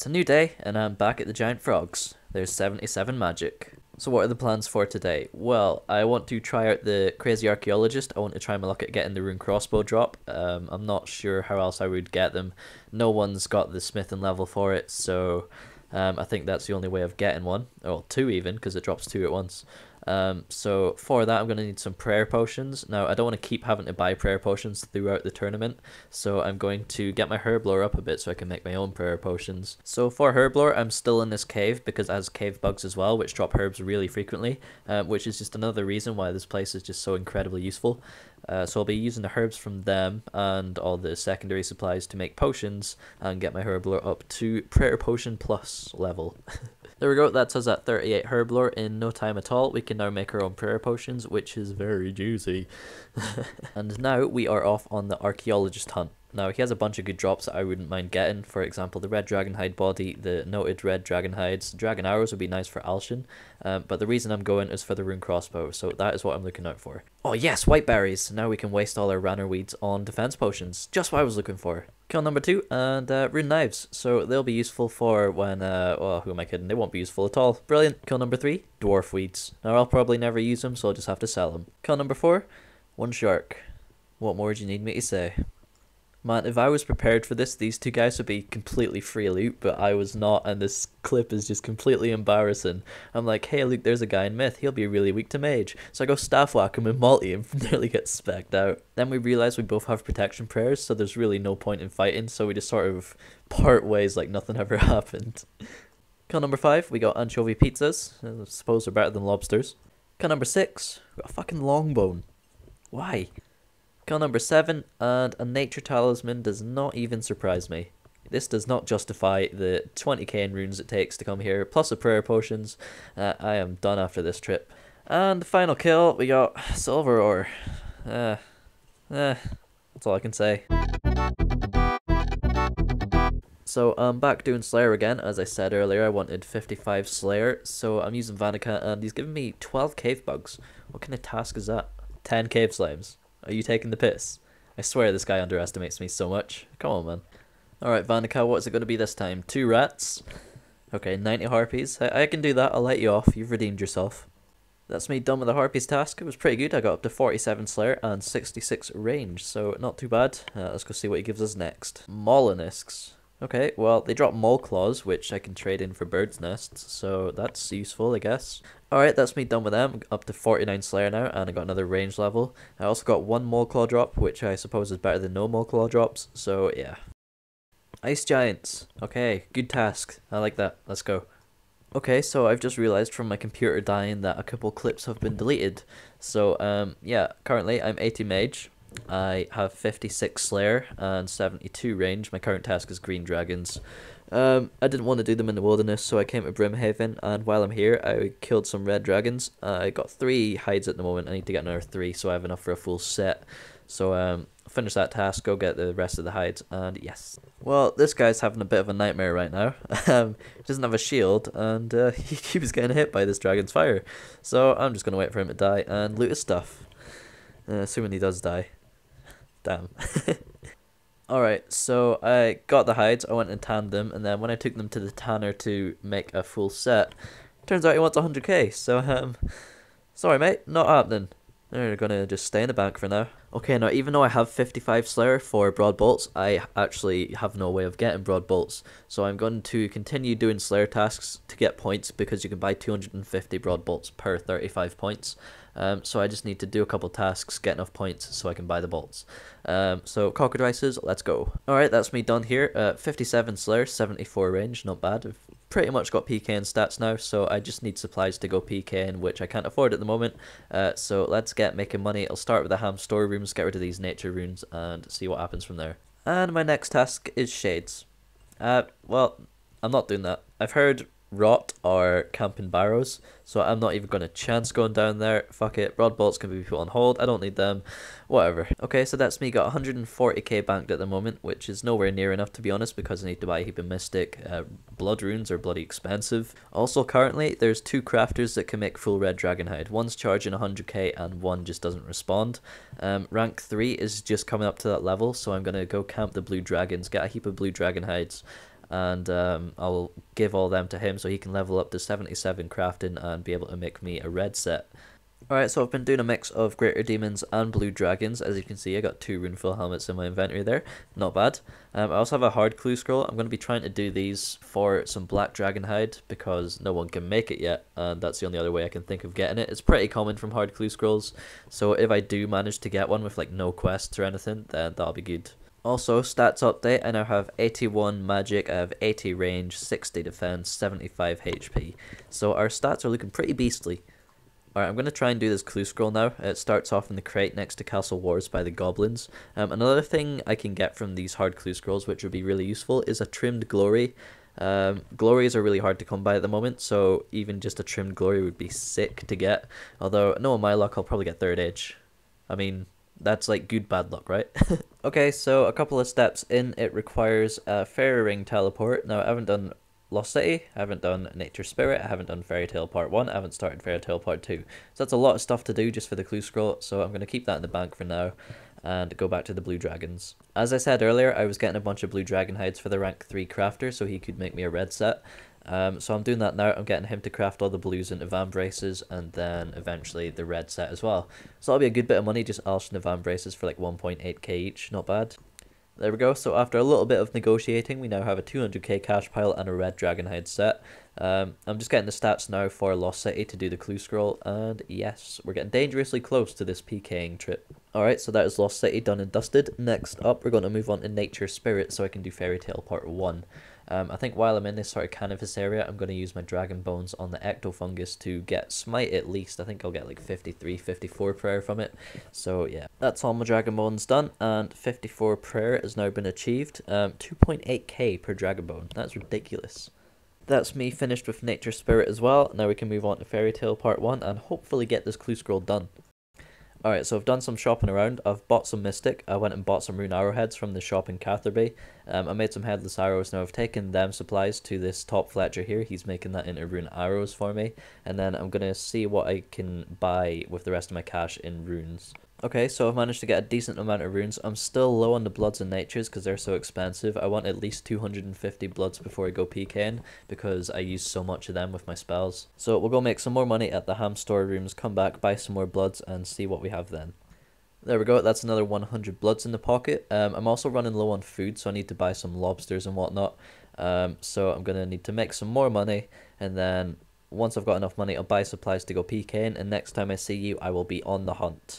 It's a new day, and I'm back at the Giant Frogs. There's 77 magic. So what are the plans for today? Well, I want to try out the Crazy Archaeologist. I want to try my luck at getting the Rune Crossbow drop. I'm not sure how else I would get them. No one's got the Smithing level for it, so I think that's the only way of getting one. Well, two even, because it drops two at once. So for that I'm going to need some prayer potions. Now I don't want to keep having to buy prayer potions throughout the tournament, so I'm going to get my herb lore up a bit so I can make my own prayer potions. So for herb lore I'm still in this cave because it has cave bugs as well, which drop herbs really frequently, which is just another reason why this place is just so incredibly useful. So I'll be using the herbs from them and all the secondary supplies to make potions and get my herb lore up to prayer potion plus level. There we go, that's us at 38 herb lore in no time at all. We can now make our own prayer potions, which is very juicy. And now we are off on the archaeologist hunt. Now he has a bunch of good drops that I wouldn't mind getting. For example, the red dragon hide body, the noted red dragon hides, dragon arrows would be nice for Alshin. But the reason I'm going is for the rune crossbow, so that is what I'm looking out for. Oh yes, white berries! Now we can waste all our ranner weeds on defense potions. Just what I was looking for. Kill number 2, and rune knives. So they'll be useful for when, well, who am I kidding? They won't be useful at all. Brilliant. Kill number 3, dwarf weeds. Now I'll probably never use them, so I'll just have to sell them. Kill number 4, one shark. What more do you need me to say? Man, if I was prepared for this, these two guys would be completely free loot, but I was not, and this clip is just completely embarrassing. I'm like, hey look, there's a guy in Myth, he'll be really weak to mage. So I go staff whack him in multi and nearly get specced out. Then we realise we both have protection prayers, so there's really no point in fighting, so we just sort of part ways like nothing ever happened. Kill number 5, we got anchovy pizzas. I suppose they're better than lobsters. Kill number 6, we got a fucking longbone. Why? Kill number 7, and a nature talisman does not even surprise me. This does not justify the 20k in runes it takes to come here, plus the prayer potions. I am done after this trip. And the final kill, we got silver ore. That's all I can say. So I'm back doing Slayer again. As I said earlier, I wanted 55 Slayer, so I'm using Vanica, and he's giving me 12 cave bugs. What kind of task is that? 10 cave slimes. Are you taking the piss? I swear this guy underestimates me so much. Come on, man. Alright, Vanica, what is it going to be this time? 2 rats? Okay, 90 harpies. I can do that. I'll let you off. You've redeemed yourself. That's me done with the harpies task. It was pretty good. I got up to 47 Slayer and 66 range, so not too bad. Let's go see what he gives us next. Mollusks. Okay, well, they drop mole claws, which I can trade in for bird's nests, so that's useful, I guess. Alright, that's me done with them. Up to 49 Slayer now, and I got another range level. I also got 1 mole claw drop, which I suppose is better than no mole claw drops, so yeah. Ice giants. Okay, good task. I like that. Let's go. Okay, so I've just realised from my computer dying that a couple clips have been deleted. So, yeah, currently I'm 80 mage. I have 56 Slayer and 72 range. My current task is green dragons. I didn't want to do them in the wilderness, so I came to Brimhaven, and while I'm here I killed some red dragons. I got 3 hides at the moment. I need to get another 3 so I have enough for a full set. So finish that task, go get the rest of the hides, and yes. Well, this guy's having a bit of a nightmare right now. He doesn't have a shield, and he keeps getting hit by this dragon's fire. So I'm just going to wait for him to die and loot his stuff. Assuming he does die. Damn. Alright, so I got the hides, I went and tanned them, and then when I took them to the tanner to make a full set, turns out he wants 100k, so sorry mate, not happening. They're gonna just stay in the bank for now. Okay, now even though I have 55 Slayer for broad bolts, I actually have no way of getting broad bolts. So I'm going to continue doing Slayer tasks to get points, because you can buy 250 broad bolts per 35 points. So I just need to do a couple tasks, get enough points so I can buy the bolts. So cockatrices, let's go. Alright, that's me done here. 57 Slayer, 74 range, not bad. I've pretty much got PK and stats now, so I just need supplies to go PK in, which I can't afford at the moment. So let's get making money. I'll start with the ham storerooms, get rid of these nature runes, and see what happens from there. And my next task is shades. Well, I'm not doing that. I've heard rot or camping barrows, so I'm not even going to chance going down there. Fuck it, broad bolts can be put on hold, I don't need them, whatever. Okay, so that's me, got 140k banked at the moment, which is nowhere near enough to be honest, because I need to buy a heap of mystic. Blood runes are bloody expensive. Also currently there's 2 crafters that can make full red dragon hide. One's charging 100k and one just doesn't respond. Rank 3 is just coming up to that level, so I'm going to go camp the blue dragons, get a heap of blue dragon hides, and I'll give all them to him so he can level up to 77 crafting and be able to make me a red set. Alright, so I've been doing a mix of Greater Demons and Blue Dragons. As you can see, I got 2 Runeful helmets in my inventory there. Not bad. I also have a hard clue scroll. I'm going to be trying to do these for some Black Dragon hide because no one can make it yet, and that's the only other way I can think of getting it. It's pretty common from hard clue scrolls, so if I do manage to get one with like no quests or anything, then that'll be good. Also, stats update, I now have 81 magic, I have 80 range, 60 defense, 75 HP. So our stats are looking pretty beastly. Alright, I'm going to try and do this clue scroll now. It starts off in the crate next to Castle Wars by the goblins. Another thing I can get from these hard clue scrolls, which would be really useful, is a trimmed glory. Glories are really hard to come by at the moment, so even just a trimmed glory would be sick to get. Although, knowing my luck, I'll probably get 3rd age. I mean, that's like good bad luck, right? Okay, so a couple of steps in, it requires a Fairy Ring teleport. Now, I haven't done Lost City, I haven't done Nature Spirit, I haven't done Fairy Tale Part 1, I haven't started Fairy Tale Part 2. So that's a lot of stuff to do just for the clue scroll, so I'm going to keep that in the bank for now and go back to the Blue Dragons. As I said earlier, I was getting a bunch of Blue Dragon hides for the rank 3 crafter so he could make me a red set. So I'm doing that now. I'm getting him to craft all the blues into Van Braces and then eventually the red set as well. So that'll be a good bit of money just alching the Van Braces for like 1.8k each, not bad. There we go, so after a little bit of negotiating, we now have a 200k cash pile and a red dragonhide set. I'm just getting the stats now for Lost City to do the clue scroll, and yes, we're getting dangerously close to this PKing trip. Alright, so that is Lost City done and dusted. Next up, we're going to move on to Nature Spirit so I can do Fairy Tale Part 1. I think while I'm in this sort of canvas area, I'm going to use my Dragon Bones on the Ectofungus to get Smite at least. I think I'll get like 53, 54 prayer from it. So yeah, that's all my Dragon Bones done, and 54 prayer has now been achieved. 2.8k per Dragon Bone, that's ridiculous. That's me finished with Nature Spirit as well. Now we can move on to Fairy Tale Part 1 and hopefully get this clue scroll done. Alright, so I've done some shopping around. I've bought some Mystic. I went and bought some Rune Arrowheads from the shop in Catherby. I made some Headless Arrows. Now I've taken them supplies to this top Fletcher here. He's making that into Rune Arrows for me. And then I'm going to see what I can buy with the rest of my cash in runes. Okay, so I've managed to get a decent amount of runes. I'm still low on the Bloods and Natures because they're so expensive. I want at least 250 Bloods before I go PKing because I use so much of them with my spells. So we'll go make some more money at the ham store rooms, come back, buy some more Bloods and see what we have then. There we go, that's another 100 Bloods in the pocket. I'm also running low on food, so I need to buy some lobsters and whatnot. So I'm going to need to make some more money, and then once I've got enough money, I'll buy supplies to go PKing, and next time I see you, I will be on the hunt.